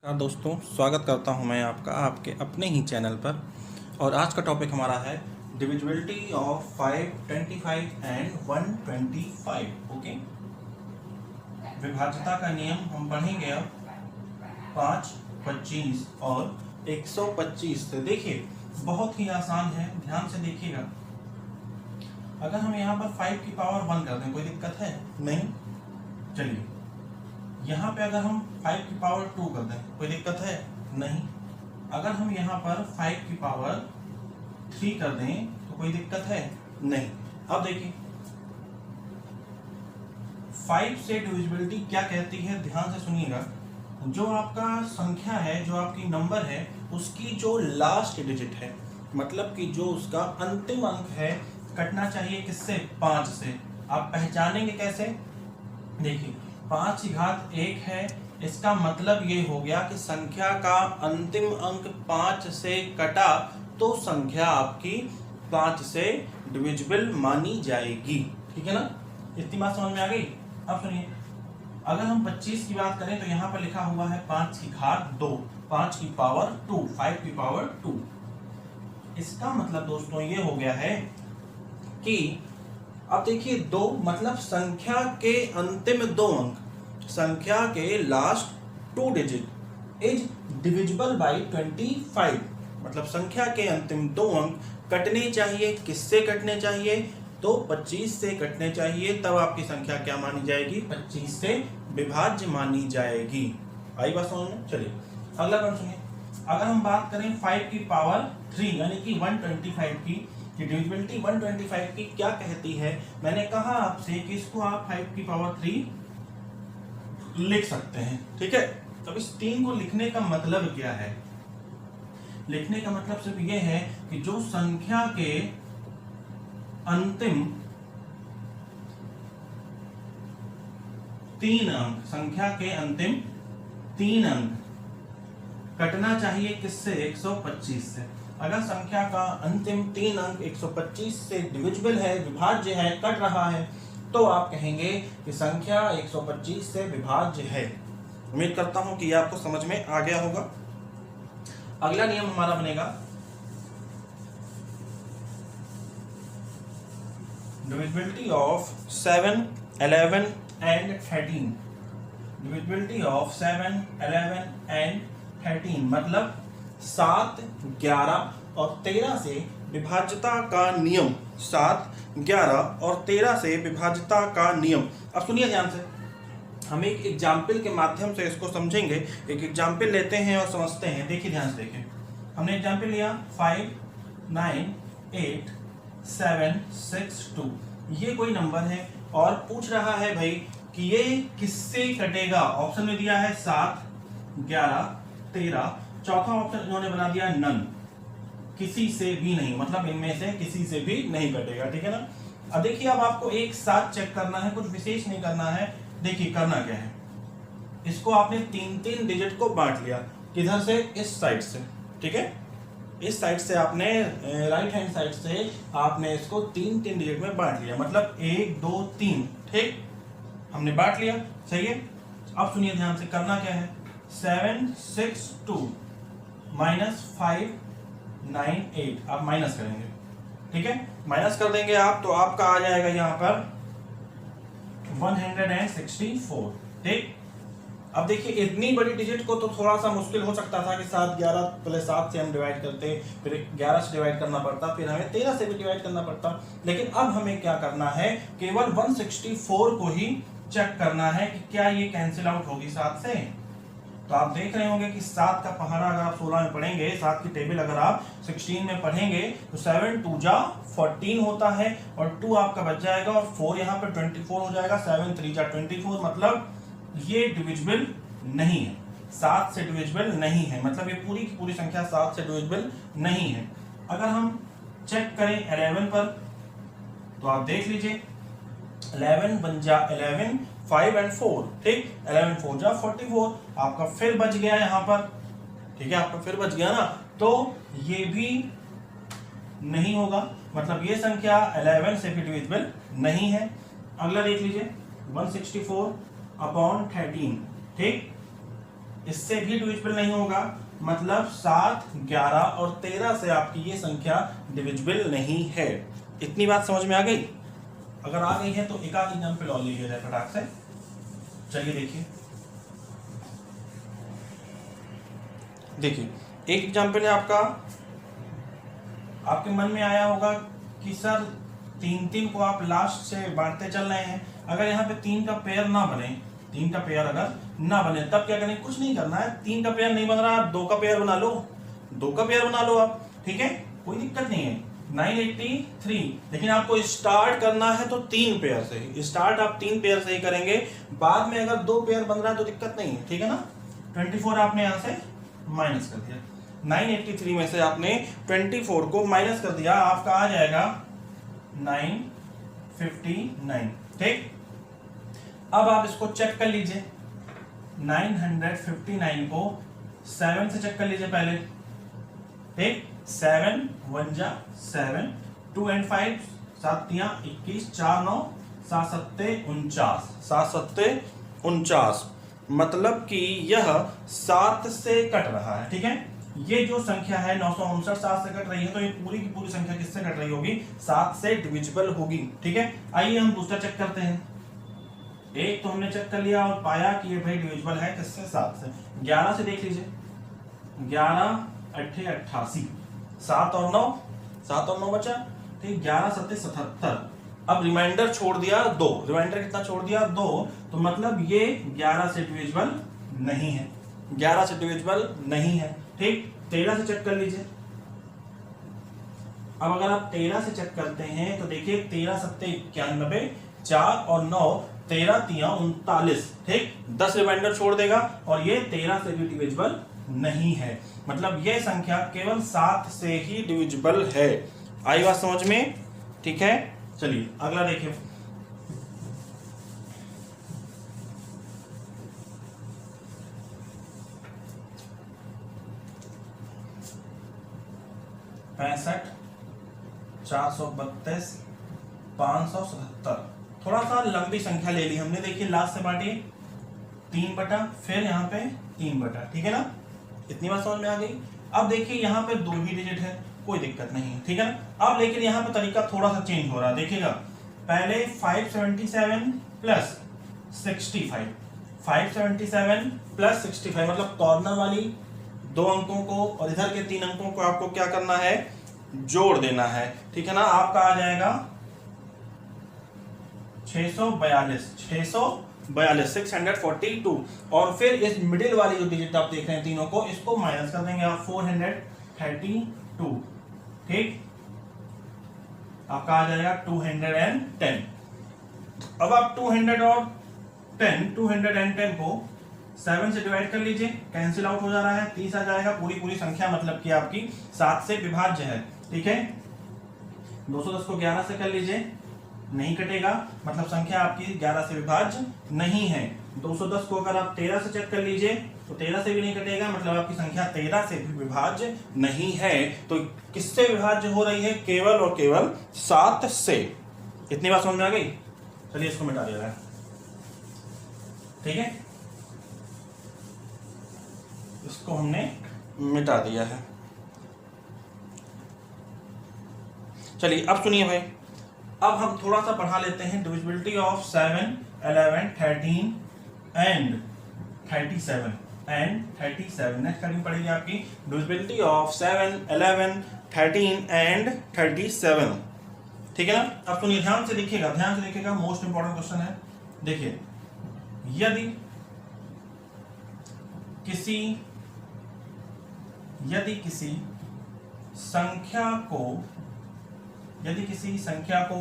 नमस्कार दोस्तों, स्वागत करता हूं मैं आपका आपके अपने ही चैनल पर। और आज का टॉपिक हमारा है डिविजिबिलिटी ऑफ 5, 25 एंड 125। ओके, विभाज्यता का नियम हम पढ़ेंगे अब 5, 25 और 125 से। देखिए बहुत ही आसान है, ध्यान से देखिएगा। अगर हम यहाँ पर 5 की पावर 1 कर दें, कोई दिक्कत है? नहीं। चलिए यहाँ पे अगर हम 5 की पावर 2 कर दें, कोई दिक्कत है? नहीं। अगर हम यहाँ पर 5 की पावर 3 कर दें तो कोई दिक्कत है? नहीं। अब देखिए 5 से डिविजिबिलिटी क्या कहती है, ध्यान से सुनिएगा। जो आपका संख्या है, जो आपकी नंबर है, उसकी जो लास्ट डिजिट है, मतलब कि जो उसका अंतिम अंक है, कटना चाहिए किससे? 5 से। आप पहचानेंगे कैसे? देखिए 5 की घात 1 है, इसका मतलब ये हो गया कि संख्या का अंतिम अंक 5 से कटा तो संख्या आपकी 5 से डिविजिबल मानी जाएगी। ठीक है ना? इतनी बात समझ में आ गई? अब सुनिए, अगर हम 25 की बात करें तो यहाँ पर लिखा हुआ है 5 की घात 2, 5 की पावर 2, 5 की पावर 2। इसका मतलब दोस्तों ये हो गया है कि अब देखिए 2 मतलब संख्या के अंतिम 2 अंक, संख्या के last 2 digit is divisible bye 25। मतलब संख्या के अंतिम 2 अंक कटने चाहिए। किससे कटने चाहिए? तो 25 से कटने चाहिए, तब आपकी संख्या क्या मानी जाएगी? 25 से विभाज्य मानी जाएगी। आई बात समझ में? चलिए अगला प्रश्न सुनिए। अगर हम बात करें 5 की पावर 3 यानी कि 125 की, डिविजिबिलिटी 125 की क्या कहती है? मैंने कहा आपसे कि इसको आप 5 की पावर 3 लिख सकते हैं। ठीक है, अब इस 3 को लिखने का मतलब क्या है? लिखने का मतलब सिर्फ ये है कि जो संख्या के अंतिम 3 अंक, संख्या के अंतिम 3 अंक कटना चाहिए किससे? 125 से। अगर संख्या का अंतिम 3 अंक 125 से डिविजिबल है, विभाज्य है, कट रहा है, तो आप कहेंगे कि संख्या 125 से विभाज्य है। उम्मीद करता हूं कि यह आपको समझ में आ गया होगा। अगला नियम हमारा बनेगा divisibility of 7, 11 and 13। Divisibility of 7, 11 and 13 मतलब 7, 11 और 13 से विभाज्यता का नियम। 7, 11 और 13 से विभाज्यता का नियम। अब सुनिए ध्यान से, हम एक एग्जाम्पल के माध्यम से इसको समझेंगे। एक एग्जाम्पल लेते हैं और समझते हैं। देखिए ध्यान से देखिए, हमने एग्जाम्पल लिया 5, 9, 8, 7, 6, 2। ये कोई नंबर है और पूछ रहा है भाई कि ये किससे कटेगा। ऑप्शन में दिया है 7, 11, 13। चौथा ऑप्शन इन्होंने बना दिया नन, किसी से भी नहीं, मतलब इनमें से किसी से भी नहीं कटेगा। ठीक है ना? अब देखिए, अब आपको एक साथ चेक करना है, कुछ विशेष नहीं करना है। देखिए करना क्या है, इसको आपने 3-3 डिजिट को बांट लिया। किधर से? इस साइड से। ठीक है, इस साइड से आपने, राइट हैंड साइड से आपने इसको 3-3 डिजिट में बांट लिया, मतलब 1, 2, 3। ठीक, हमने बांट लिया। सही है। अब सुनिए ध्यान से, करना क्या है? 7, 6, 2 माइनस 5, 9, 8। आप माइनस करेंगे। ठीक है, माइनस कर देंगे आप, तो आपका आ जाएगा यहाँ पर 164। ठीक, अब देखिए इतनी बड़ी डिजिट को तो थोड़ा सा मुश्किल हो सकता था कि 7, 11, पहले 7 से हम डिवाइड करते, फिर 11 से डिवाइड करना पड़ता, फिर हमें 13 से भी डिवाइड करना पड़ता। लेकिन अब हमें क्या करना है? केवल 164 को ही चेक करना है कि क्या ये कैंसिल आउट होगी 7 से। तो आप देख रहे होंगे कि 7 का पहाड़ा अगर आप 16 में पढ़ेंगे, 7 की टेबल अगर आप 16 में पढ़ेंगे, तो 7 2 जा 14 होता है और 2 आपका बच जाएगा और 4 यहाँ पर 24 हो जाएगा। 7 3 जा 24, मतलब ये डिविजिबल नहीं है, 7 से डिविजिबल नहीं है। मतलब ये पूरी की पूरी संख्या 7 से डिविजिबल नहीं है। अगर हम चेक करें 11 पर, तो आप देख लीजिए 11 बन जा 11, 5 एंड 4। ठीक, 11 4 जा 44। आपका फिर बच गया यहाँ पर। ठीक है, आपका फिर बच गया ना, तो ये भी नहीं होगा, मतलब ये संख्या 11 से भी डिविजिबल नहीं है। अगला देख लीजिए 164 अपॉन 13। ठीक, इससे भी डिविजिबल नहीं होगा, मतलब 7, 11 और 13 से आपकी ये संख्या डिविजिबल नहीं है। इतनी बात समझ में आ गई? अगर आ गई है तो एक आध एग्जाम्पल और लीजिए जाए फटाक से। चलिए देखिए एक एग्जाम्पल है आपका, आपके मन में आया होगा कि सर 3 को आप लास्ट से बांटते चल रहे हैं, अगर यहाँ पे 3 का पेयर ना बने, 3 का पेयर अगर ना बने तब क्या करें? कुछ नहीं करना है, 3 का पेयर नहीं बन रहा, आप 2 का पेयर बना लो, 2 का पेयर बना लो आप, ठीक है, कोई दिक्कत नहीं है। 983, लेकिन आपको स्टार्ट करना है तो 3 पेयर से ही, स्टार्ट आप 3 पेयर से ही करेंगे, बाद में अगर 2 पेयर बन रहा है तो दिक्कत नहीं है, ठीक है ना। 24 आपने यहाँ से माइनस कर दिया, 983 में से आपने 24 को माइनस कर दिया, आपका आ जाएगा 959, ठीक। अब आप इसको चेक कर लीजिए, 959 को 7 से चेक कर लीजिए पहले, ठीक। 7 1 जा 7, 2 and 5 7 तिया 21, 4 9 7 सत्ते 49, 7 सत्ते 49, मतलब कि यह 7 से कट रहा है, ठीक है। ये जो संख्या है 959 7 से कट रही है, तो ये पूरी की पूरी संख्या किससे कट रही होगी? 7 से डिविजिबल होगी, ठीक है। आइए हम दूसरा चेक करते हैं। एक तो हमने चेक कर लिया और पाया कि ये भाई डिविजिबल है किससे? 7 से। 11 से देख लीजिए, 11 8 88, 7 और 9 बचा, ठीक। 11 7 77, अब रिमाइंडर छोड़ दिया 2, रिमाइंडर कितना छोड़ दिया? 2, तो मतलब ये 11 से डिविजिबल नहीं है, 11 से डिविजिबल नहीं है, ठीक। 13 से चेक कर लीजिए। अब अगर आप 13 से चेक करते हैं तो देखिए 13 7 91, 4 और 9 13 तिया 39, ठीक। 10 रिमाइंडर छोड़ देगा और ये 13 से भी डिविजिबल नहीं है, मतलब ये संख्या केवल 7 से ही डिविजिबल है। आई बात समझ में? ठीक है, चलिए अगला देखिए। पैंसठ 432 577, थोड़ा सा लंबी संख्या ले ली हमने, देखिए लास्ट से बांटिए 3 बटा, फिर यहाँ पे 3 बटा, ठीक है ना। इतनी बात समझ में आ गई। अब देखिए यहाँ पे 2 ही डिजिट है, कोई दिक्कत नहीं है, ठीक है ना। अब लेकिन यहाँ पे तरीका थोड़ा सा चेंज हो रहा है, देखिएगा पहले 577 प्लस 65, 577 प्लस 65 मतलब कॉर्नर वाली 2 अंकों को और इधर के 3 अंकों को आपको क्या करना है? जोड़ देना है, ठीक है ना। आपका आ जाएगा 642, 642 और फिर इस मिडिल वाली जो डिजिट आप देख रहे हैं तीनों को, इसको माइनस कर देंगे आप, 432, ठीक। आपका आ जाएगा 210। अब आप 210 को 7 से डिवाइड कर लीजिए, कैंसिल आउट हो जा रहा है, 30 आ जाएगा, पूरी पूरी संख्या मतलब कि आपकी 7 से विभाज्य है, ठीक है। 210 को 11 से कर लीजिए, नहीं कटेगा, मतलब संख्या आपकी 11 से विभाज्य नहीं है। 210 को अगर आप 13 से चेक कर लीजिए तो 13 से भी नहीं कटेगा, मतलब आपकी संख्या 13 से भी विभाज्य नहीं है। तो किससे विभाज्य हो रही है? केवल और केवल 7 से। इतनी बात समझ में आ गई? चलिए इसको मिटा दिया जाए, ठीक है, इसको हमने मिटा दिया है। चलिए अब सुनिए भाई, अब हम थोड़ा सा बढ़ा लेते हैं डिविजिबिलिटी ऑफ 7, 11, 13 एंड 37 नेक्स्ट करनी पड़ेगी आपकी डिविजिबिलिटी ऑफ 7, 11, 13 एंड 37, ठीक है ना। अब सुनिए, ध्यान से देखिएगा, मोस्ट इंपॉर्टेंट क्वेश्चन है। देखिए, यदि किसी संख्या को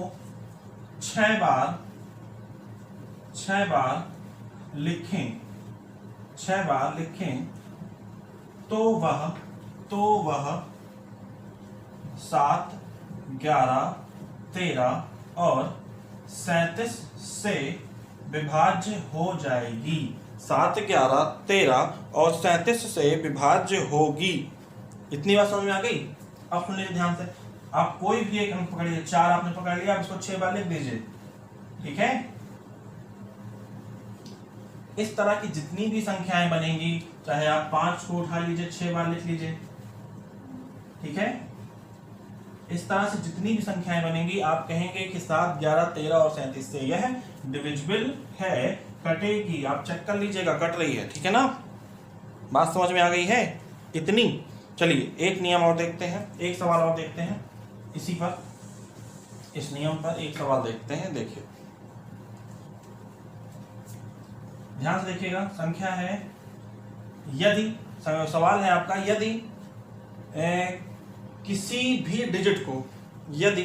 6 बार लिखें तो वह 7, 11, 13 और 37 से विभाज्य हो जाएगी। 7, 11, 13 और 37 से विभाज्य होगी। इतनी बात समझ में आ गई? अब सुन लीजिए ध्यान से, आप कोई भी एक अंक पकड़िए, 4 आपने पकड़ लिया, आप इसको 6 बार लिख दीजिए, ठीक है। इस तरह की जितनी भी संख्याएं बनेंगी, चाहे आप 5 को उठा लीजिए 6 बार लिख लीजिए, ठीक है, इस तरह से जितनी भी संख्याएं बनेंगी आप कहेंगे कि 7, 11, 13 और 37 से यह डिविजिबल है, कटेगी। आप चेक कर लीजिएगा कट रही है, ठीक है ना, बात समझ में आ गई है इतनी। चलिए एक नियम और देखते हैं, एक सवाल और देखते हैं इसी पर, इस नियम पर एक सवाल देखते हैं। देखिए ध्यान से देखिएगा, संख्या है यदि, सवाल है आपका, यदि किसी भी डिजिट को, यदि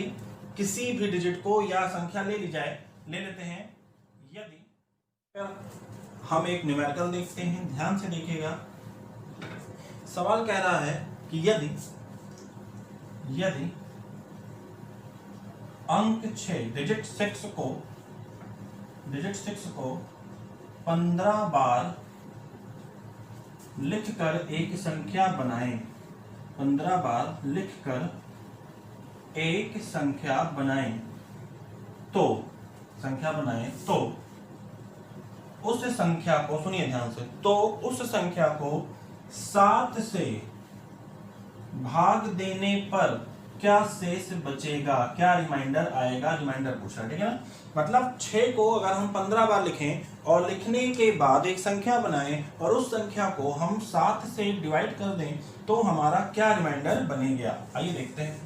किसी भी डिजिट को या संख्या ले ली जाए, ले लेते हैं यदि, हम एक न्यूमेरिकल देखते हैं, ध्यान से देखिएगा। सवाल कह रहा है कि यदि अंक 6 डिजिट 6 को 15 बार लिखकर एक संख्या बनाएं, 15 बार लिखकर एक संख्या बनाएं, तो उस संख्या को, सुनिए ध्यान से, तो उस संख्या को 7 से भाग देने पर क्या शेष बचेगा, क्या रिमाइंडर आएगा, रिमाइंडर पूछ रहा है, ठीक है ना। मतलब 6 को अगर हम 15 बार लिखें और लिखने के बाद एक संख्या बनाएं और उस संख्या को हम 7 से डिवाइड कर दें तो हमारा क्या रिमाइंडर बनेगा, आइए देखते हैं।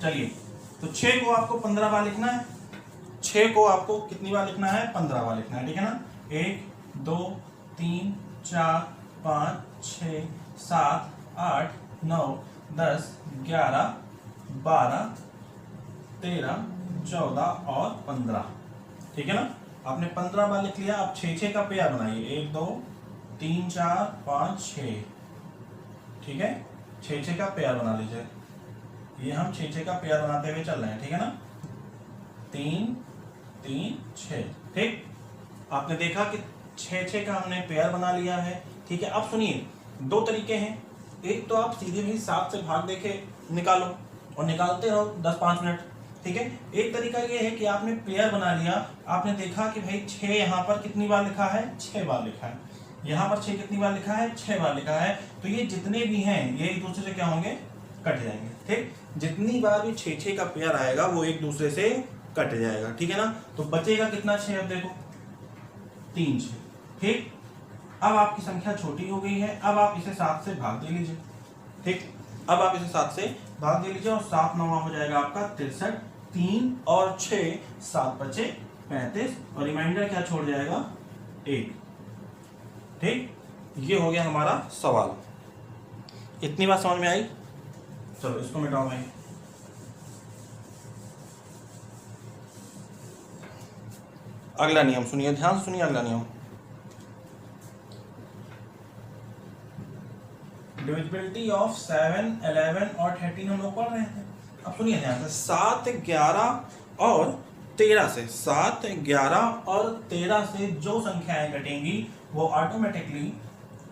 चलिए, तो 6 को आपको 15 बार लिखना है, 6 को आपको कितनी बार लिखना है, 15 बार लिखना है, ठीक है ना। 1, 2, 3, 4, 5, 6, 7, 8, 9, 10, 11, 12, 13, 14 और 15, ठीक है ना। आपने 15 बार लिख लिया, आप 6 का पेयर बनाइए, 1, 2, 3, 4, 5, 6, ठीक है, 6 का पेयर बना लीजिए। ये हम 6 का पेयर बनाते हुए चल रहे हैं, ठीक है ना, 3, 3, 6, ठीक। आपने देखा कि 6 का हमने पेयर बना लिया है, ठीक है। अब सुनिए, 2 तरीके हैं, एक तो आप सीधे भी 7 से भाग देके निकालो और निकालते रहो 10-5 मिनट, ठीक है। एक तरीका ये है कि आपने पेयर बना लिया, आपने देखा कि भाई 6 यहाँ पर कितनी बार लिखा है, 6 बार लिखा है, यहाँ पर 6 कितनी बार लिखा है, 6 बार लिखा है, तो ये जितने भी हैं ये एक दूसरे से क्या होंगे, कट जाएंगे, ठीक। जितनी बार भी 6 का पेयर आएगा वो एक दूसरे से कट जाएगा, ठीक है ना। तो बचेगा कितना, 6, अब देखो 3, 6, ठीक। अब आपकी संख्या छोटी हो गई है, अब आप इसे 7 से भाग दे लीजिए, ठीक। अब आप इसे 7 से भाग दे लीजिए और 7 9 हो जाएगा आपका 63, 3 और 6, 7 बचे 35 और रिमाइंडर क्या छोड़ जाएगा, 1, ठीक। ये हो गया हमारा सवाल। इतनी बात समझ में आई। चलो इसको मिटाओ मैं। अगला नियम सुनिए, ध्यान सुनिए, अगला नियम, डिविजिबिलिटी ऑफ 7, 11 और 13 हम लोग पढ़ रहे हैं। अब सुनिए ध्यान से, 7, 11 और 13 से, 7, 11 और 13 से जो संख्याएं कटेंगी वो ऑटोमेटिकली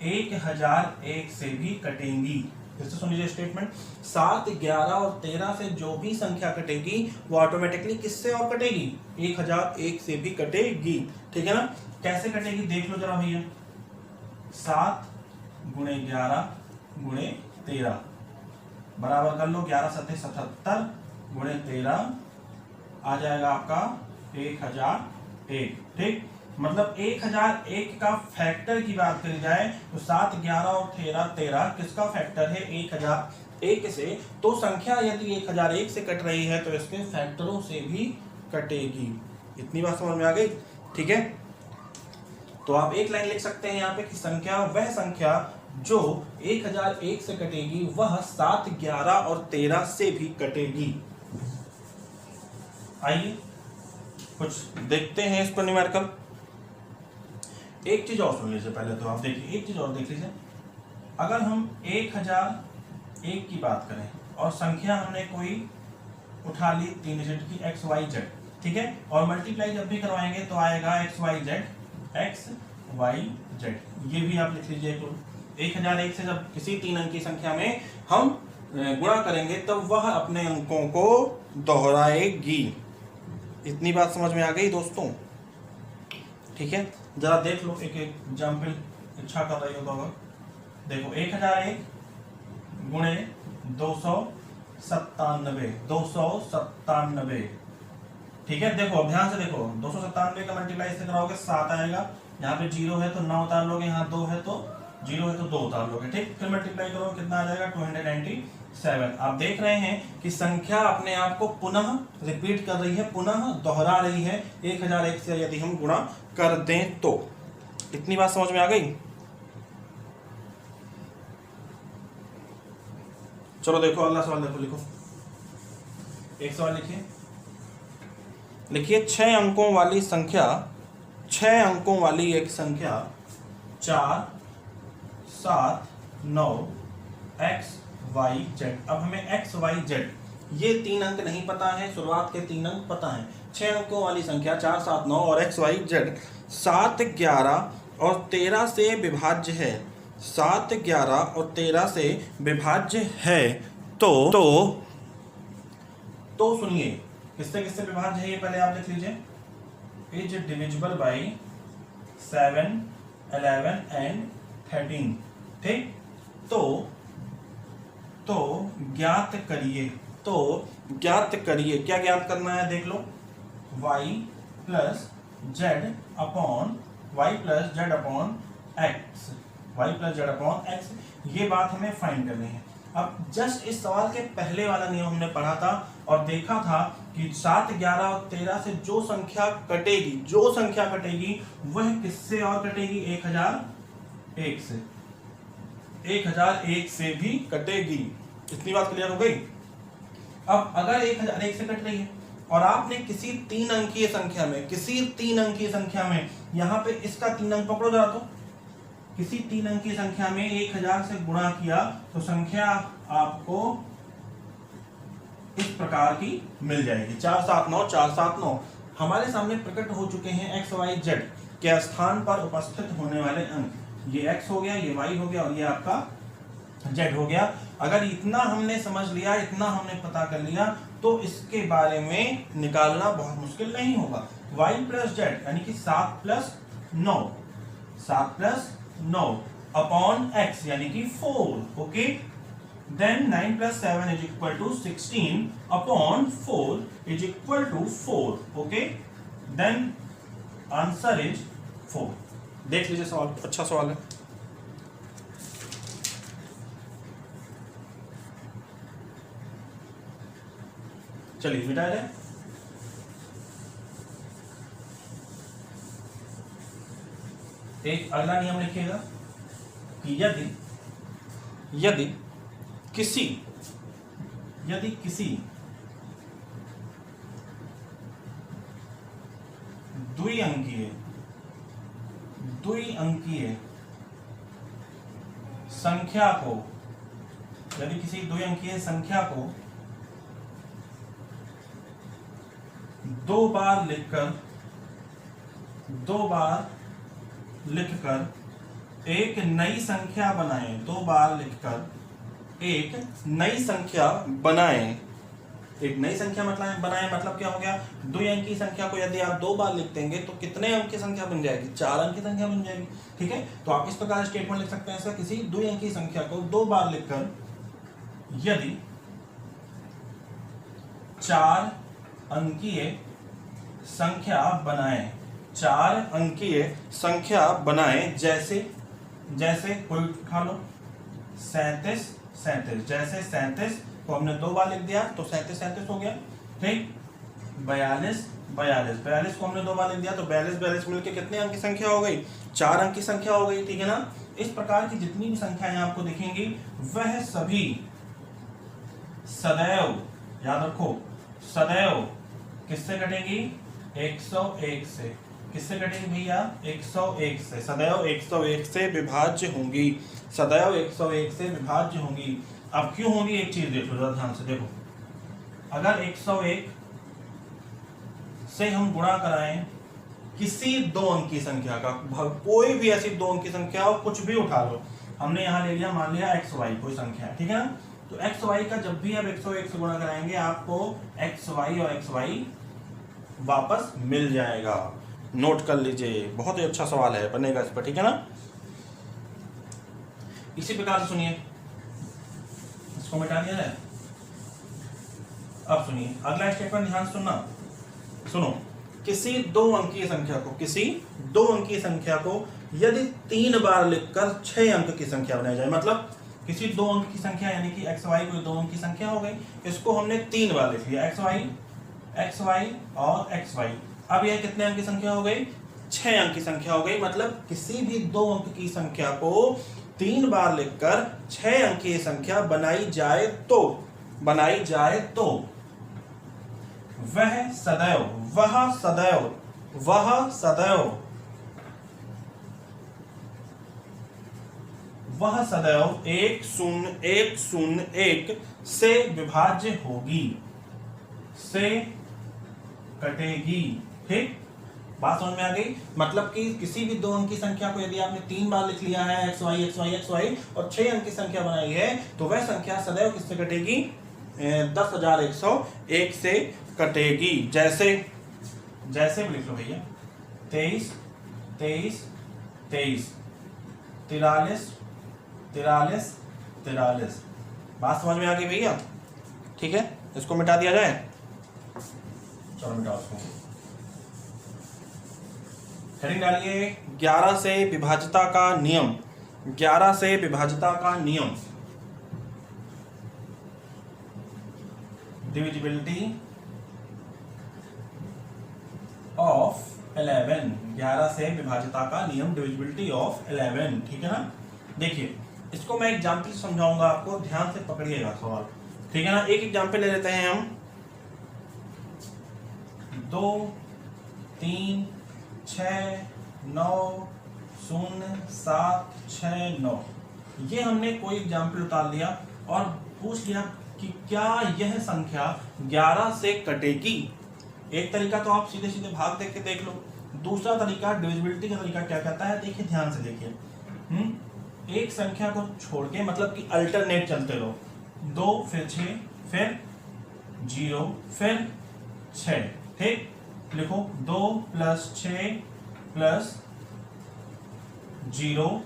1001 से भी कटेंगी। फिर से सुन लीजिए स्टेटमेंट, 7, 11 और 13 से जो भी संख्या कटेगी वो ऑटोमेटिकली किससे और कटेगी, 1001 से भी कटेगी, ठीक है ना। कैसे कटेगी देख लो जरा भैया, 7 गुणे 11 गुणे 13 बराबर कर लो, 11 7 77 गुणे 13 आ जाएगा आपका 1001, ठीक। मतलब 1001 का फैक्टर की बात करी जाए तो 7, 11 और 13 किसका फैक्टर है, 1001 से। तो संख्या यदि 1001 से कट रही है तो इसके फैक्टरों से भी कटेगी। इतनी बात समझ में आ गई, ठीक है। तो आप एक लाइन लिख सकते हैं यहाँ पे कि संख्या, वह संख्या जो 1001 से कटेगी वह 7, 11 और 13 से भी कटेगी। आइए कुछ देखते हैं इस पर न्यूमेरिकल। एक चीज और सुन लीजिए पहले, तो आप देखिए, एक चीज और देख लीजिए। अगर हम 1001 की बात करें और संख्या हमने कोई उठा ली 3 डिजिट की XYZ, ठीक है, और मल्टीप्लाई जब भी करवाएंगे तो आएगा XYZ, ये भी आप लिख लीजिए। तो 1001 से जब किसी 3 अंक की संख्या में हम गुणा करेंगे तब वह अपने अंकों को दोहराएगी। इतनी बात समझ में आ गई दोस्तों। ठीक है, जरा देख लो एक एक एग्जाम्पल अच्छा कर रही हो तो। अगर देखो 1001 गुणे 297, ठीक है। देखो अब ध्यान से देखो, 297 का मल्टीप्लाई इससे कराओगे 7 आएगा, यहाँ पे 0 है तो 9 उतार लोगे, यहाँ 2 है तो 0 है तो 2 उतार लोगे, ठीक। फिर मल्टीप्लाई करोगे कितना आ जाएगा 297। आप देख रहे हैं कि संख्या अपने आप को पुनः रिपीट कर रही है, पुनः दोहरा रही है 1001 से यदि हम गुणा कर दें तो। इतनी बात समझ में आ गई। चलो देखो अगला सवाल देखो, लिखो एक सवाल लिखिए। लिखिए 6 अंकों वाली संख्या, 6 अंकों वाली एक संख्या 4 7 9 x y z। अब हमें x y z ये 3 अंक नहीं पता है, शुरुआत के 3 अंक पता है। 6 अंकों वाली संख्या 4 7 9 और x y z 7 11 और 13 से विभाज्य है, 7 11 और 13 से विभाज्य है। तो सुनिए किससे किससे विभाज्य है ये पहले आप लिख लीजिए। इज डिविजिबल बाई 7 11 एंड 13, ठीक। तो ज्ञात करिए, क्या ज्ञात करना है देख लो। y plus Z upon x, ये बात हमें फाइंड करनी है। अब जस्ट इस सवाल के पहले वाला नियम हमने पढ़ा था और देखा था कि 7 11 और 13 से जो संख्या कटेगी वह किससे और कटेगी 1001 से, 1001 से भी कटेगी। इतनी बात क्लियर हो गई। अब अगर 1001 से कट रही है और आपने किसी 3 अंकीय संख्या में यहाँ पे इसका 3 अंक पकड़ो जरा, तो किसी 3 अंकीय संख्या में 1000 से गुणा किया तो संख्या आपको इस प्रकार की मिल जाएगी 479 हमारे सामने प्रकट हो चुके हैं x y z के स्थान पर उपस्थित होने वाले अंक। ये x हो गया, ये y हो गया और ये आपका z हो गया। अगर इतना हमने समझ लिया, इतना हमने पता कर लिया तो इसके बारे में निकालना बहुत मुश्किल नहीं होगा। y प्लस जेड यानी कि 7 प्लस 9 अपॉन x यानी कि 4, okay. Then 9 plus 7 is equal to 16 upon 4 is equal to 4, okay. Then answer is 4। देख लीजिए सवाल, अच्छा सवाल है। चलिए मिटा जाए। एक अगला नियम लिखिएगा कि यदि किसी द्विअंकीय संख्या को दो बार लिखकर एक नई संख्या बनाएं, एक नई संख्या बनाएं मतलब क्या हो गया, द्विअंकीय संख्या को यदि आप 2 बार लिख देंगे तो कितने अंक की संख्या बन जाएगी, 4 अंक की संख्या बन जाएगी, ठीक है। तो आप इस प्रकार स्टेटमेंट लिख सकते हैं ऐसा, किसी द्विअंकीय संख्या को 2 बार लिखकर यदि 4 अंकीय संख्या बनाएं, जैसे कोई उठा लो 37, जैसे 37 को हमने 2 बार लिख दिया तो 37 हो गया, ठीक। 42 को हमने 2 बार लिख दिया तो 42 मिलके कितने अंक की संख्या हो गई, 4 अंक की संख्या हो गई, ठीक है ना। इस प्रकार की जितनी भी संख्याएं आपको दिखेंगी वह सभी सदैव, याद रखो, सदैव किससे कटेगी, 101 से। किससे कटेगी भैया, 101 से, सदैव 101 से विभाज्य होंगी, अब क्यों होंगी एक चीज देख लो, ध्यान से देखो। अगर 101 से हम गुणा कराएं किसी 2 अंकी संख्या का, कोई भी ऐसी 2 अंकी संख्या हो, कुछ भी उठा लो, हमने यहां ले लिया, मान लिया xy कोई संख्या है, ठीक है ना। तो xy का जब भी आप 101 से गुणा कराएंगे आपको xy और xy वापस मिल जाएगा। नोट कर लीजिए, बहुत ही अच्छा सवाल है, बनेगा इस पर, ठीक है ना। इसी प्रकार से सुनिए, इसको मिटा दिया जाए। अब सुनिए अगला स्टेटमेंट, ध्यान सुनना, सुनो। किसी दो अंकीय संख्या को यदि 3 बार लिखकर 6 अंक की संख्या बनाई जाए, मतलब किसी 2 अंक की संख्या यानी कि एक्स वाई कोई 2 अंक की संख्या हो गई, इसको हमने 3 बार लिख लिया, एक्स वाई और एक्स वाई। अब यह कितने अंक की संख्या हो गई? 6 अंक की संख्या हो गई। मतलब किसी भी 2 अंक की संख्या को 3 बार लिखकर 6 अंक की संख्या बनाई जाए तो वह सदैव 10101 से विभाज्य होगी, से कटेगी। ठीक, बात समझ में आ गई। मतलब कि किसी भी 2 अंक की संख्या को यदि आपने 3 बार लिख लिया है, एक्स वाई और 6 अंक की संख्या बनाई है, तो वह संख्या सदैव किससे कटेगी? 10,101 से कटेगी। जैसे लिख लो भैया, 23 23 23, 43 43 43। बात समझ में आ गई भैया? ठीक है, इसको मिटा दिया जाए। चलो मिटाओ इसको। हेडिंग डालिए 11 से विभाज्यता का नियम। 11 से विभाज्यता का नियम, डिविजिबिलिटी ऑफ 11। 11 से विभाज्यता का नियम, डिविजिबिलिटी ऑफ 11। ठीक है ना। देखिए इसको मैं एग्जाम्पल समझाऊंगा आपको, ध्यान से पकड़िएगा सवाल, ठीक है ना। एक एग्जाम्पल ले लेते हैं हम, 2 3 6 9 0 7 6 9। ये हमने कोई एग्जाम्पल उतार दिया और पूछ लिया कि क्या यह संख्या 11 से कटेगी। एक तरीका तो आप सीधे सीधे भाग देख के देख लो, दूसरा तरीका डिविजिबिलिटी का तरीका क्या कहता है, देखिए ध्यान से देखिए। एक संख्या को छोड़ के, मतलब कि अल्टरनेट चलते रहो, 2 फिर 6 फिर 0 फिर 6। ठीक, लिखो 2 + 6 + 0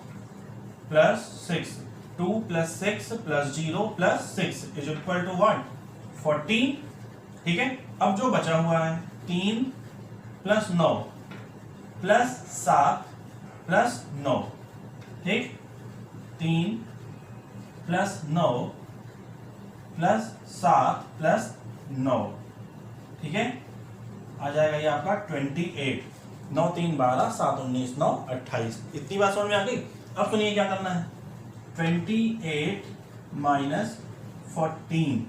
+ 6, 2 + 6 + 0 + 6 = what? 14। ठीक है, अब जो बचा हुआ है 3 + 9 + 7 + 9। ठीक, 3 + 9 + 7 + 9। ठीक है, आ जाएगा ये आपका 28। 9 3 12 7 19 9 28। इतनी बात समझ में आ गई। अब सुनिए क्या करना है, 28 - 14,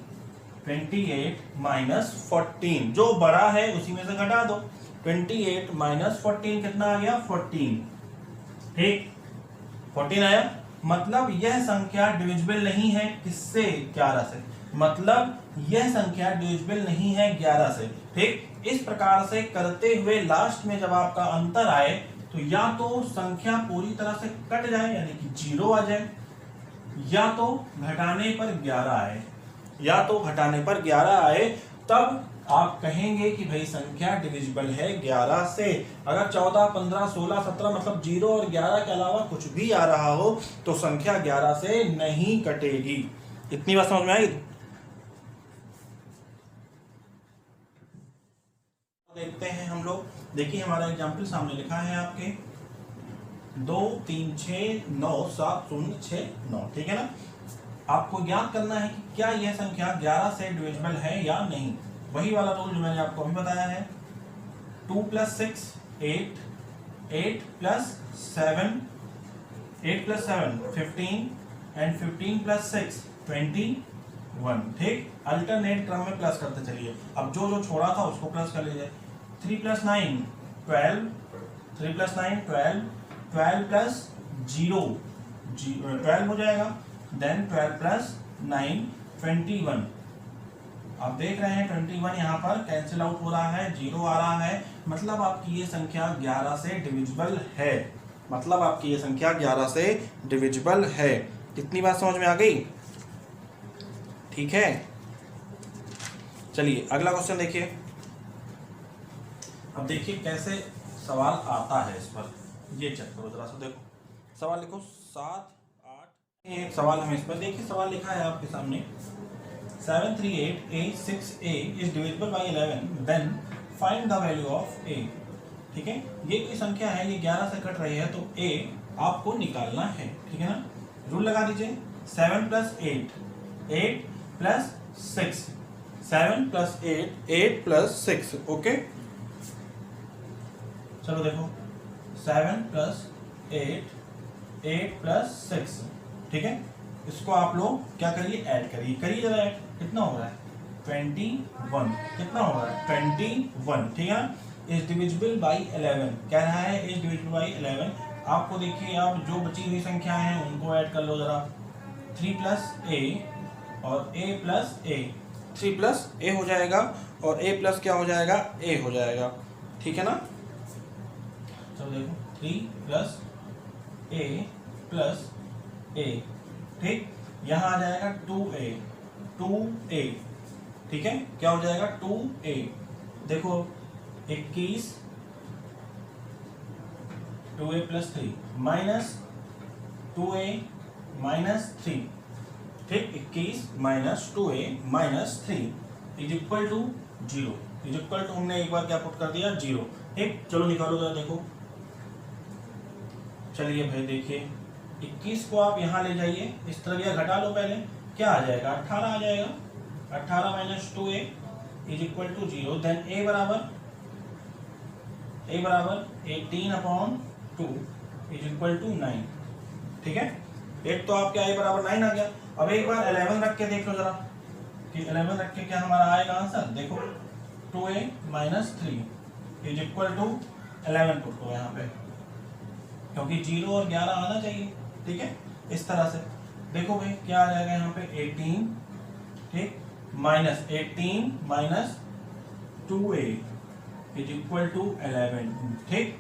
28 - 14, जो बड़ा है उसी में से घटा दो। 28 - 14 कितना आ गया? 14। ठीक, 14 आया। मतलब यह संख्या डिविजिबल नहीं है किससे? 11 से। मतलब यह संख्या डिविजिबल नहीं है 11 से। ठीक, इस प्रकार से करते हुए लास्ट में जब आपका अंतर आए तो या तो संख्या पूरी तरह से कट जाए यानी कि 0 आ जाए, या तो घटाने पर 11 आए, तब आप कहेंगे कि भाई संख्या डिविजिबल है 11 से। अगर 14 15 16 17 मतलब 0 और 11 के अलावा कुछ भी आ रहा हो तो संख्या 11 से नहीं कटेगी। इतनी बात समझ में आई? देखते हैं हम लोग। देखिए हमारा एग्जाम्पल सामने लिखा है आपके, 2 3 6 9 7 0 6 9। ठीक है ना। आपको ज्ञात करना है कि क्या यह संख्या 11 से डिविजिबल है या नहीं। वही वाला रूल जो मैंने आपको अभी बताया है, 2 + 6 8, 8 + 7 15 एंड 15 + 6 21। ठीक, अल्टरनेट क्रम में प्लस करते चलिए। अब जो छोड़ा था उसको प्लस कर लीजिए। 3 + 9 12, 3 + 9 12, 12 + 0 12 हो जाएगा। देन 12 + 9 21। आप देख रहे हैं 21 यहाँ पर कैंसिल आउट हो रहा है, 0 आ रहा है। मतलब आपकी ये संख्या 11 से डिविजिबल है। इतनी बात समझ में आ गई? ठीक है, चलिए अगला क्वेश्चन देखिए। अब देखिए कैसे सवाल आता है इस पर, ये चेक करो जरा सा। देखो सवाल लिखो 7 8, एक सवाल हमें इस पर देखिए, सवाल लिखा है आपके सामने 738A6A is divisible by 11, then find the value of A। ठीक है, ये कोई संख्या है, ये 11 से कट रही है, तो A आपको निकालना है। ठीक है ना, रूल लगा दीजिए 7 + 8, 8 + 6, 7 + 8, 8 + 6। ओके, चलो देखो 7 + 8, 8 + 6। ठीक है, इसको आप लोग क्या करिए, ऐड करिए, करिए जरा ऐड। कितना हो रहा है 21, कितना हो रहा है 21। ठीक है, इज डिविजिबल बाई 11 कह रहा है, इज डिविजिबल बाई 11। आपको देखिए, आप जो बची हुई संख्या हैं उनको ऐड कर लो जरा, 3 + A और A + A, 3 + A हो जाएगा और A + क्या हो जाएगा, A हो जाएगा। ठीक है ना, चलो देखो 3 + A + A। ठीक, यहाँ आ जाएगा 2A, 2A। ठीक है, क्या हो जाएगा 2A। देखो 21, 2A + 3 माइनस 2A - 3। ठीक, 21 - 2A - 3 is equal to 0। Is equal to हमने एक बार क्या पुट कर दिया, 0। ठीक, चलो निकालो जरा। देखो चलिए भाई, देखिए 21 को आप यहाँ ले जाइए, इस तरफ या घटा लो पहले, क्या आ जाएगा 18 आ जाएगा। 18 - 2A is equal to 0, then A बराबर 18/2 इज इक्वल टू 9। ठीक है, एक तो आपके A बराबर 9 आ गया। अब एक बार 11 रख के देख लो जरा कि 11 रख के क्या हमारा आएगा आंसर। देखो 2A - 3 is equal to 11 put करो यहाँ पे, क्योंकि 0 और 11 आना चाहिए। ठीक है, इस तरह से देखो भाई क्या आ जाएगा यहाँ पे 18। ठीक, -18 - 2A इज इक्वल टू 11। ठीक,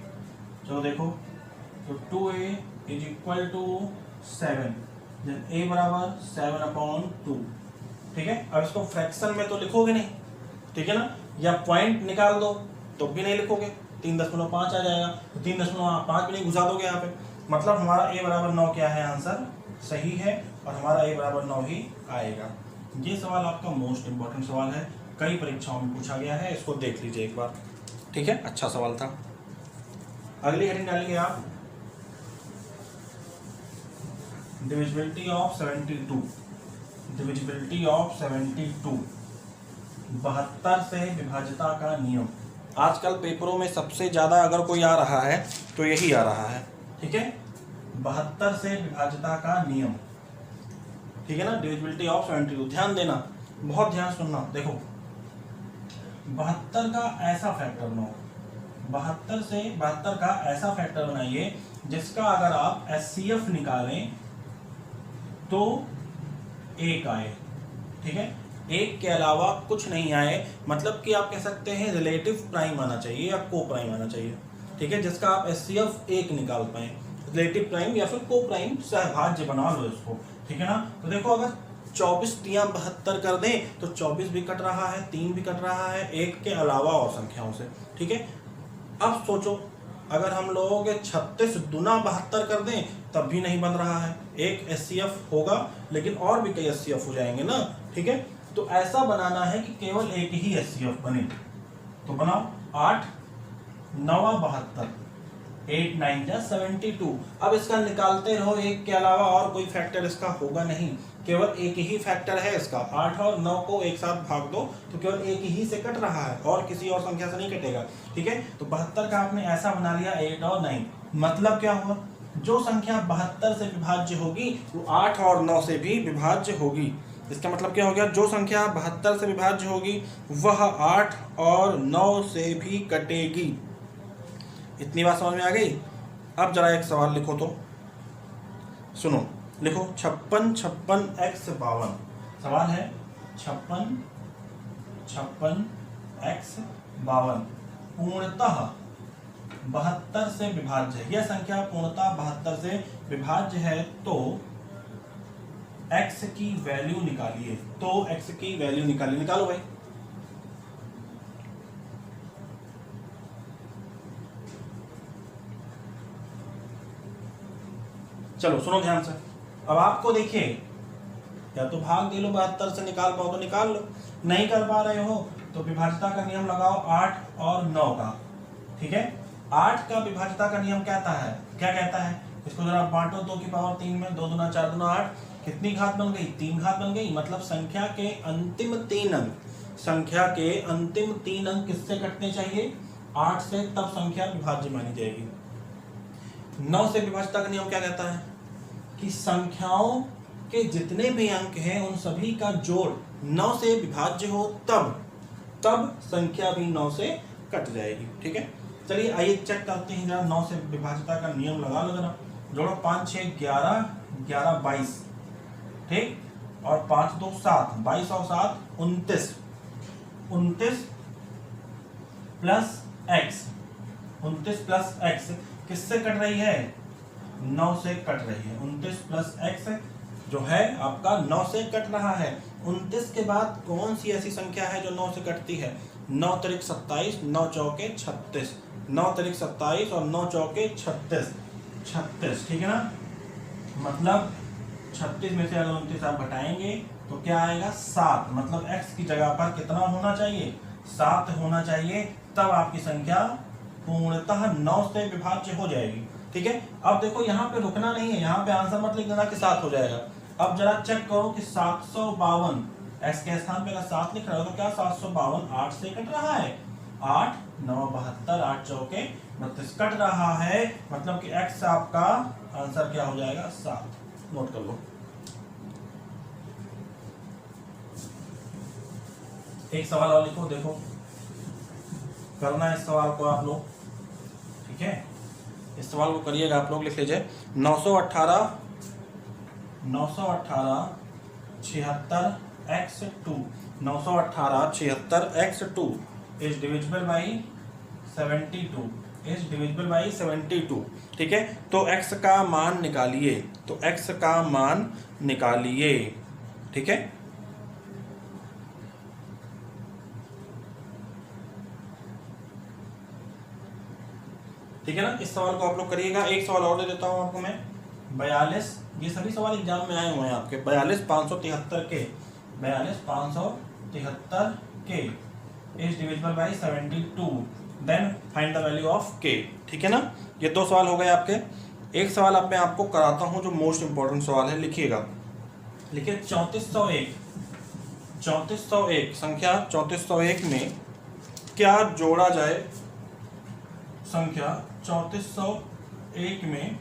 चलो देखो तो 2A is equal to 7, then A बराबर 7/2। ठीक है, अब इसको फ्रैक्शन में तो लिखोगे नहीं, ठीक है ना, या पॉइंट निकाल दो तो भी नहीं लिखोगे, 3.5 आ जाएगा, तो 3.5 भी नहीं घुसा दोगे यहाँ पे। मतलब हमारा A बराबर 9 क्या है, आंसर सही है और हमारा A बराबर 9 ही आएगा। ये सवाल आपका मोस्ट इंपॉर्टेंट सवाल है, कई परीक्षाओं में पूछा गया है, इसको देख लीजिए एक बार। ठीक है, अच्छा सवाल था। अगली हेडिंग डालिए आप, डिविजिबिलिटी ऑफ 72। डिविजिबिलिटी ऑफ 72, 72 से विभाज्यता का नियम। आजकल पेपरों में सबसे ज्यादा अगर कोई आ रहा है तो यही आ रहा है। ठीक है, 72 से विभाज्यता का नियम। ठीक है ना, डिविजिबिलिटी ऑफ 72, ध्यान देना, बहुत ध्यान सुनना। देखो 72 का ऐसा फैक्टर बनाओ, 72 का ऐसा फैक्टर बनाइए जिसका अगर आप HCF निकालें तो 1 आए। ठीक है, 1 के अलावा कुछ नहीं आए, मतलब कि आप कह सकते हैं रिलेटिव प्राइम आना चाहिए या को प्राइम आना चाहिए। ठीक है, जिसका आप HCF 1 निकाल पाए, रिलेटिव प्राइम या फिर को प्राइम, सहभाज्य बना लो इसको। ठीक है ना, तो देखो अगर 24 तियां 72 कर दें तो 24 भी कट रहा है, 3 भी कट रहा है, 1 के अलावा और संख्याओं से। ठीक है, अब सोचो अगर हम लोगों के 36 दूना 72 कर दें तब भी नहीं बन रहा है, एक HCF होगा लेकिन और भी कई HCF हो जाएंगे ना। ठीक है, तो ऐसा बनाना है कि केवल एक ही HCF बने, तो बनाओ 8 9 72, 8 9 जा 72। अब इसका निकालते रहो, 1 के अलावा और कोई फैक्टर इसका होगा नहीं, केवल एक ही फैक्टर है इसका। 8 और 9 को एक साथ भाग दो तो केवल एक ही से कट रहा है और किसी और संख्या से नहीं कटेगा। ठीक है, तो 72 का आपने ऐसा बना लिया 8 और 9, मतलब क्या हुआ, जो संख्या 72 से विभाज्य होगी वो 8 और 9 से भी विभाज्य होगी। इसका मतलब क्या हो गया, जो संख्या 72 से विभाज्य होगी वह 8 और 9 से भी कटेगी। इतनी बात समझ में आ गई। अब जरा एक सवाल लिखो तो सुनो, लिखो 56 56 x 52। सवाल है 56 56 x 52 पूर्णतः 72 से विभाज्य है। यह संख्या पूर्णतः 72 से विभाज्य है, तो x की वैल्यू निकालिए। तो x की वैल्यू निकालिए, निकालो भाई। चलो सुनो ध्यान से। अब आपको देखिए, या तो भाग दे लो 72 से, निकाल पाओ तो निकाल लो, नहीं कर पा रहे हो तो विभाज्यता का नियम लगाओ 8 और 9 का। ठीक है, 8 का विभाज्यता का नियम क्या कहता है, इसको जरा बांटो 2 की पावर 3 में, 2 दूना 4 दूना 8, कितनी घात बन गई, 3 घात बन गई। मतलब संख्या के अंतिम 3 अंक किससे कटने चाहिए, 8 से, तब संख्या विभाज्य मानी जाएगी। 9 से विभाज्यता का नियम क्या कहता है कि संख्याओं के जितने भी अंक हैं उन सभी का जोड़ 9 से विभाज्य हो, तब संख्या भी 9 से कट जाएगी। ठीक है, चलिए आइए चेक करते हैं जरा। 9 से विभाज्यता का नियम लगा लो जरा। जोड़ो 5 6 11, 11 22, ठीक, और 5 2 7, 22 और 7 29, 29 प्लस एक्स, 29 प्लस एक्स किससे कट रही है, 9 से कट रही है। 29 प्लस एक्स जो है आपका 9 से कट रहा है। 29 के बाद कौन सी ऐसी संख्या है जो 9 से कटती है, 9 तिरिक 27, 9 चौके 36, 9 तिरिक 27 और 9 चौके 36, 36, ठीक है ना। मतलब 36 में से अगर 29 आप घटाएंगे तो क्या आएगा, 7। मतलब x की जगह पर कितना होना चाहिए, 7 होना चाहिए, तब आपकी संख्या पूर्णतः 9 से विभाज्य हो जाएगी। ठीक है, अब देखो यहाँ पे रुकना नहीं है, यहाँ पे आंसर मत लिख देना कि 7 हो जाएगा। अब जरा चेक करो कि 752 x के स्थान पे अगर 7 लिख रहे हो तो क्या 752 8 से कट रहा है, 8 9 72, 8 चौके 32 कट रहा है। मतलब कि x आपका आंसर क्या हो जाएगा, 7। नोट कर लो। एक सवाल और लिखो, देखो करना है इस सवाल को आप लोग। ठीक है, इस सवाल को करिएगा आप लोग, लिख लीजिए 918 76x2, 918 76x2 is divisible by 72, is divisible by 72। ठीक है, तो x का मान निकालिए, तो x का मान निकालिए। ठीक है, ठीक है ना। इस सवाल को आप लोग करिएगा। एक सवाल और दे देता हूं आपको मैं, 42, ये सभी सवाल एग्जाम में आए हुए हैं आपके, 42 573 के, 42 573 k is divisible by 72, then find the value of k। ठीक है ना, ये 2 सवाल हो गए आपके। एक सवाल अब मैं आपको कराता हूं जो मोस्ट इंपॉर्टेंट सवाल है, लिखिएगा, लिखिए 3401, 3401 संख्या 3401 में क्या जोड़ा जाए, संख्या 3401 में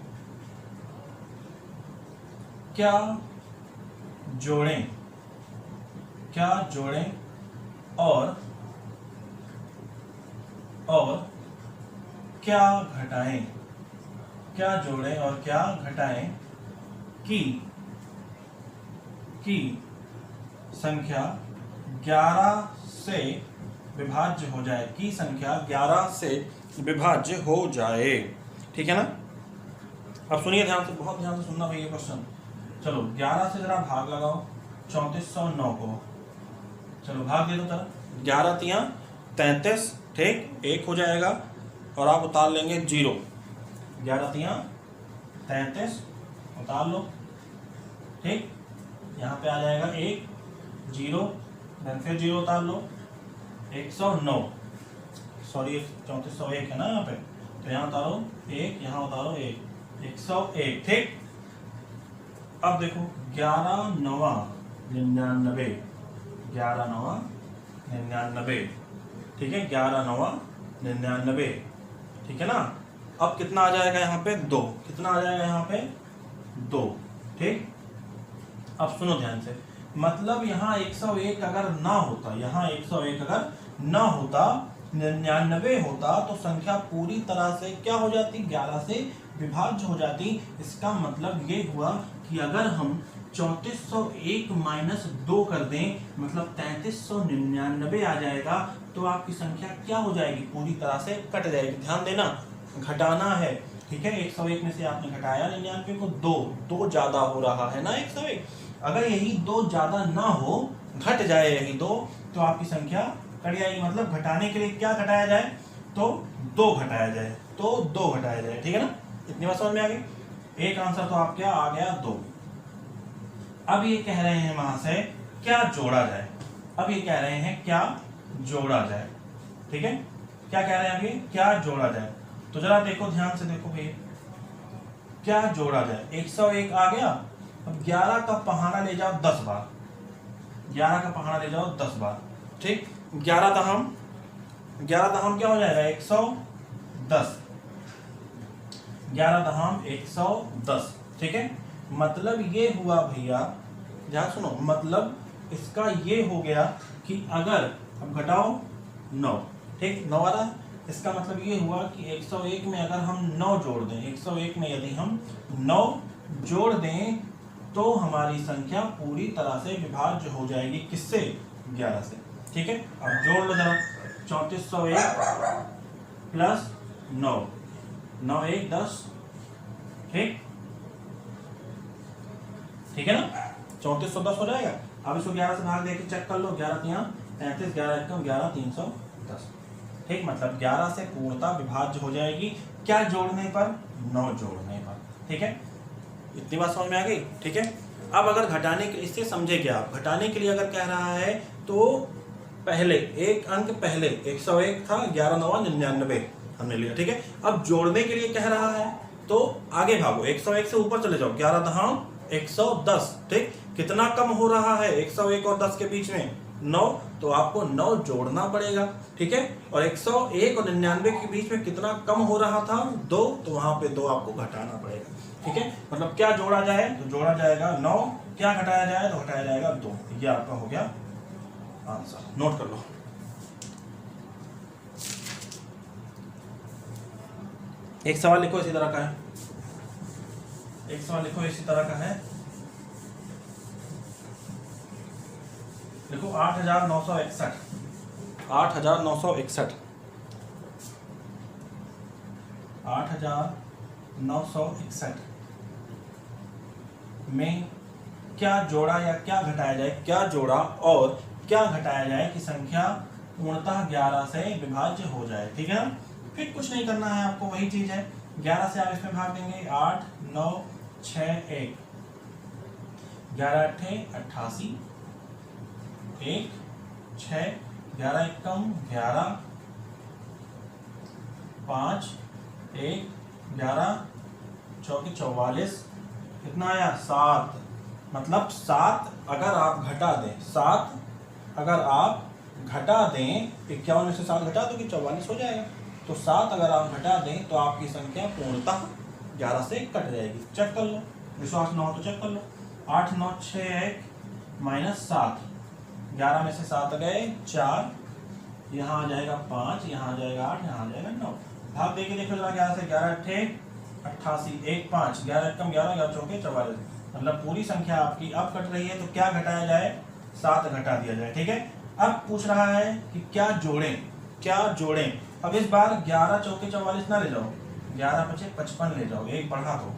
क्या जोड़ें, और क्या घटाएं, क्या जोड़ें और क्या घटाएं कि संख्या 11 से विभाज्य हो जाए, की संख्या 11 से विभाज्य हो जाए। ठीक है ना। अब सुनिए ध्यान से, बहुत ध्यान से सुनना भाई ये क्वेश्चन। चलो 11 से जरा भाग लगाओ 3409 को, चलो भाग दे दो जरा, 11 तियां 33, ठीक, 1 हो जाएगा और आप उतार लेंगे 0, 11 तियां 33 उतार लो, ठीक, यहाँ पे आ जाएगा 1 0, देन फिर 0 उतार लो, 109, सॉरी 3401 है ना यहाँ पे, तो यहाँ उतारो 1, यहाँ उतारो 1, 101, ठीक। अब देखो 11 9 99, 11 9 99, ठीक है, 11 9 99, ठीक है ना। अब कितना आ जाएगा यहाँ पे, 2, कितना आ जाएगा यहाँ पे, 2, ठीक। अब सुनो ध्यान से, मतलब यहाँ 101 अगर ना होता, यहाँ 101 अगर ना होता, 99 होता, तो संख्या पूरी तरह से क्या हो जाती, 11 से विभाज्य हो जाती। इसका मतलब ये हुआ कि अगर हम 3401 माइनस 2 कर दें, मतलब 3399 आ जाएगा, तो आपकी संख्या क्या हो जाएगी, पूरी तरह से कट जाएगी। ध्यान देना, घटाना है, ठीक है। 101 में से आपने घटाया 99 को, 2 ज्यादा हो रहा है ना 101, अगर यही 2 ज्यादा ना हो, घट जाए यही 2, तो आपकी संख्या कट जाएगी। मतलब घटाने के लिए क्या घटाया जाए, तो 2 घटाया जाए, तो 2 घटाया जाए, ठीक है ना। इतनी बात समझ में आ गई। एक आंसर तो आपके आ गया 2। अब ये कह रहे हैं वहां से क्या जोड़ा जाए, अब ये कह रहे हैं क्या जोड़ा जाए, ठीक है, क्या कह रहे हैं अभी, क्या जोड़ा जाए। तो जरा देखो, ध्यान से देखो भैया, क्या जोड़ा जाए। 101 आ गया, अब 11 का पहाड़ा ले जाओ 10 बार, 11 का पहाड़ा ले जाओ 10 बार, ठीक। 11 दहम क्या हो जाएगा 110, 11 दहम 110, ठीक है। मतलब ये हुआ भैया, ध्यान सुनो, मतलब इसका ये हो गया कि अगर, अब घटाओ 9, ठीक, 9 आ रहा है, इसका मतलब ये हुआ कि 101 में अगर हम 9 जोड़ दें, 101 में यदि हम 9 जोड़ दें तो हमारी संख्या पूरी तरह से विभाज्य हो जाएगी, किससे, 11 से, ठीक है। अब जोड़ लो जरा, 3401 प्लस 9, 9 1 10, ठीक, ठीक है ना, 3410 हो जाएगा। अब इसको 11 से भाग देके चेक कर लो, 11 3 35, 11 1 11 310, ठीक, मतलब 11 से पूर्णतः विभाज्य हो जाएगी, क्या जोड़ने पर, 9 जोड़ने पर, ठीक है। इतनी बात समझ में आ गई, ठीक है। अब अगर घटाने के, इससे समझे क्या आप, घटाने के लिए अगर कह रहा है तो पहले एक अंक, पहले 101 था, 11 9 99 हमने लिया, ठीक है। अब जोड़ने के लिए कह रहा है तो आगे भागो, 101 से ऊपर चले जाओ, 11 दहम 110, ठीक, कितना कम हो रहा है 101 और 10 के बीच में, 9, तो आपको 9 जोड़ना पड़ेगा, ठीक है। और 101 और 99 के बीच में कितना कम हो रहा था, 2, तो वहां पे 2 आपको घटाना पड़ेगा, ठीक है। मतलब क्या जोड़ा जाए, तो जोड़ा जाएगा 9, क्या घटाया जाए, तो घटाया जाएगा 2। ये आपका हो गया आंसर, नोट कर लो। एक सवाल लिखो इसी तरह का है, एक सवाल लिखो इसी तरह का है, लिखो 8961, 8961, 8961 में क्या जोड़ा या क्या घटाया जाए, क्या जोड़ा और क्या घटाया जाए कि संख्या पूर्णतः 11 से विभाज्य हो जाए, ठीक है ना। फिर कुछ नहीं करना है आपको, वही चीज है, 11 से आप इसमें भाग देंगे, 8 9 6 1, 11 8 88, 1 6, 11 1 11, 5 1 11, 4 44, कितना आया 7, मतलब 7 अगर आप घटा दें, 7 अगर आप घटा दें, 51 में से 7 घटा दो कि 44 हो जाएगा, तो 7 अगर आप घटा दें तो आपकी संख्या पूर्णतः 11 से कट जाएगी। चेक कर लो, विश्वास न हो तो चेक कर लो, 8 9 6 1 माइनस 7, 11 में से 7 गए 4, यहाँ आ जाएगा 5, यहाँ आ जाएगा 8, यहाँ आ जाएगा 9, भाग देके देखो जरा, 11 से 11 8 88, 1 5, 11 कम 11, 11 चौके 44, मतलब पूरी संख्या आपकी अब कट रही है, तो क्या घटाया जाए, 7 घटा दिया जाए, ठीक है। अब पूछ रहा है कि क्या जोड़ें, क्या जोड़ें। अब इस बार 11 चौके 44 ना ले जाओ, 11 बचे 55 ले जाओ, एक बढ़ा दो,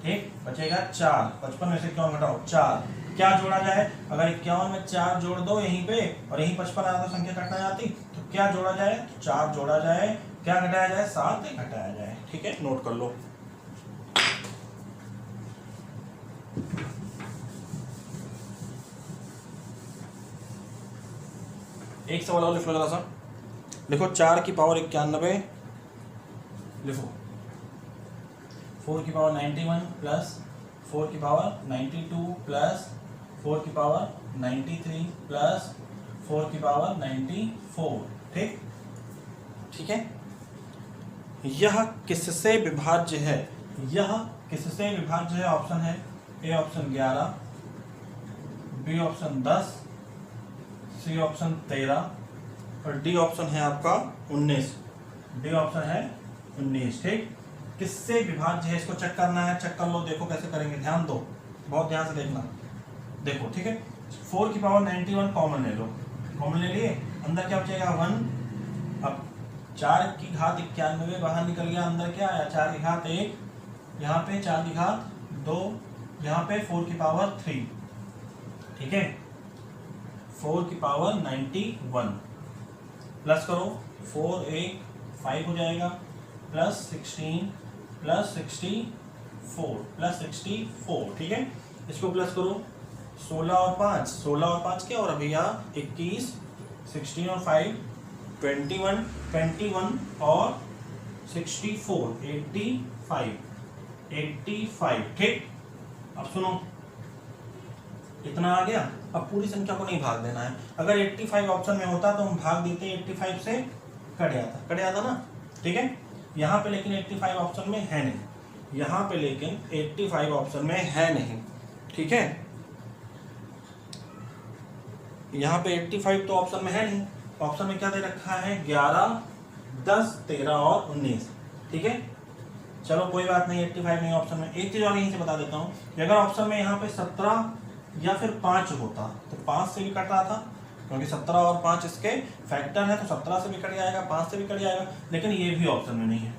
ठीक, बचेगा 4, 55 में से 51 घटाओ 4, क्या जोड़ा जाए, अगर 51 में 4 जोड़ दो यहीं पे और यहीं 55 आया तो संख्या कटना जाती, तो क्या जोड़ा जाए, तो 4 जोड़ा जाए, क्या घटाया जाए, 7 घटाया जाए, ठीक है, नोट कर लो। एक सवाल और लिख लो जरा सा, लिखो 4 की पावर 91, लिखो 4 की पावर 91 प्लस 4 की पावर 92 प्लस 4 की पावर 93 प्लस 4 की पावर 94, ठीक, ठीक है। यह किससे विभाज्य है, यह किससे विभाज्य है, ऑप्शन है a option 11, b option 10, c option 13 और डी ऑप्शन है आपका 19, डी ऑप्शन है 19, ठीक। किससे विभाज्य है इसको चेक करना है, चेक कर लो, देखो कैसे करेंगे, ध्यान दो, बहुत ध्यान से देखना, देखो, ठीक है। 4 की पावर 91 कॉमन ले लो, कॉमन ले लिए, अंदर क्या बचेगा 1, अब 4 की घात 91 बाहर निकल गया, अंदर क्या आया 4 की घात 1, यहाँ पे 4 की घात 2, यहाँ पे 4 की पावर 3, ठीक है, 4 की पावर 91 प्लस करो 4 1 5 हो जाएगा, प्लस 16 प्लस 64 4 प्लस 64, ठीक है। इसको प्लस करो, 16 और 5, 16 और 5 क्या, और अभी यहाँ 21, 16 और 5 21, 21 और 64 85, 85, ठीक। अब सुनो, इतना आ गया। अब पूरी संख्या को नहीं भाग देना है। अगर 85 ऑप्शन में होता तो हम भाग देते, 85 से कट जाता ना, ठीक है। यहाँ पे लेकिन 85 ऑप्शन में है नहीं, यहाँ पे लेकिन 85 ऑप्शन में है नहीं, ठीक है। यहाँ पे 85 तो ऑप्शन में है नहीं, ऑप्शन में क्या दे रखा है, 11, 10, 13 और 19, ठीक है। चलो कोई बात नहीं, 85 नहीं ऑप्शन में। एक चीज और यहीं से बता देता हूँ, अगर ऑप्शन में यहाँ पे 17 या फिर 5 होता तो 5 से भी कट रहा था, क्योंकि 17 और 5 इसके फैक्टर है, तो 17 से भी कट जाएगा, 5 से भी कट जाएगा, लेकिन ये भी ऑप्शन में नहीं है।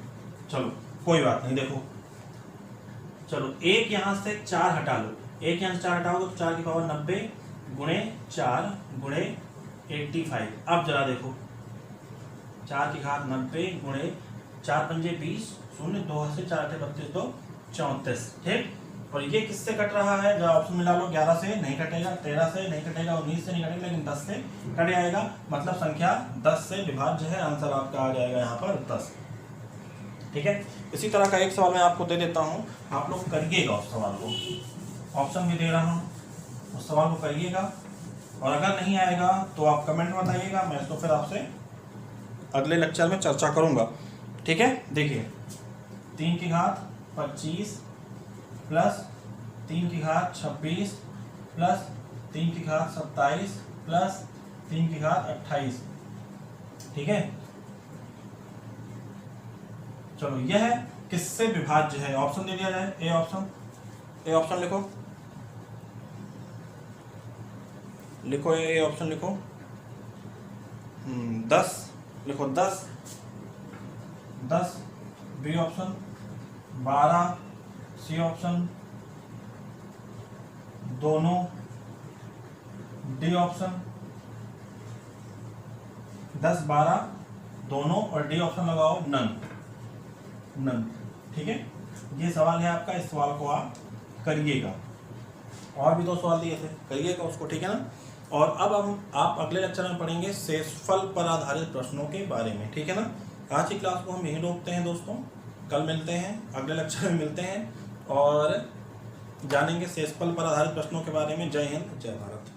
चलो कोई बात नहीं, देखो चलो एक यहाँ से 4 हटा लो, एक यहाँ से 4 हटाओगे तो 4 की पावर 90 गुणे 4 गुणे 85। अब जरा देखो, 4 की घात 90 गुणे 4 पंजे 20, शून्य 2 से 4 अठे 32, 2 34, ठीक। और ये किससे कट रहा है, जब ऑप्शन मिला लो, 11 से नहीं कटेगा, 13 से नहीं कटेगा, 19 से नहीं कटेगा, लेकिन 10 से कट जाएगा, मतलब संख्या 10 से विभाज्य है। आंसर आपका आ जाएगा यहाँ पर 10, ठीक है। इसी तरह का एक सवाल मैं आपको दे देता हूँ, आप लोग करिएगा उस सवाल को, ऑप्शन भी दे रहा हूँ, उस सवाल को करिएगा, और अगर नहीं आएगा तो आप कमेंट में बताइएगा, मैं इसको फिर आपसे अगले लेक्चर में चर्चा करूँगा, ठीक है। देखिए 3 की घात 25 प्लस 3 की घात 26 प्लस 3 की घात 27 प्लस 3 की घात 28, ठीक है। चलो यह किससे विभाज्य है, ऑप्शन दे दिया जाए, ए ऑप्शन, ए ऑप्शन लिखो, लिखो ए ऑप्शन लिखो, 10 लिखो, 10, 10 बी ऑप्शन, 12 सी ऑप्शन, दोनों डी ऑप्शन, 10, 12 दोनों और डी ऑप्शन लगाओ, नन, नन, ठीक है। ये सवाल है आपका, इस सवाल को आप करिएगा, और भी 2 सवाल दिए थे, करिएगा उसको, ठीक है ना। और अब हम आप अगले लेक्चर में पढ़ेंगे शेषफल पर आधारित प्रश्नों के बारे में, ठीक है ना। आज की क्लास को हम यहीं रोकते हैं दोस्तों, कल मिलते हैं, अगले लेक्चर में मिलते हैं और जानेंगे शेषफल पर आधारित प्रश्नों के बारे में। जय हिंद, जय भारत।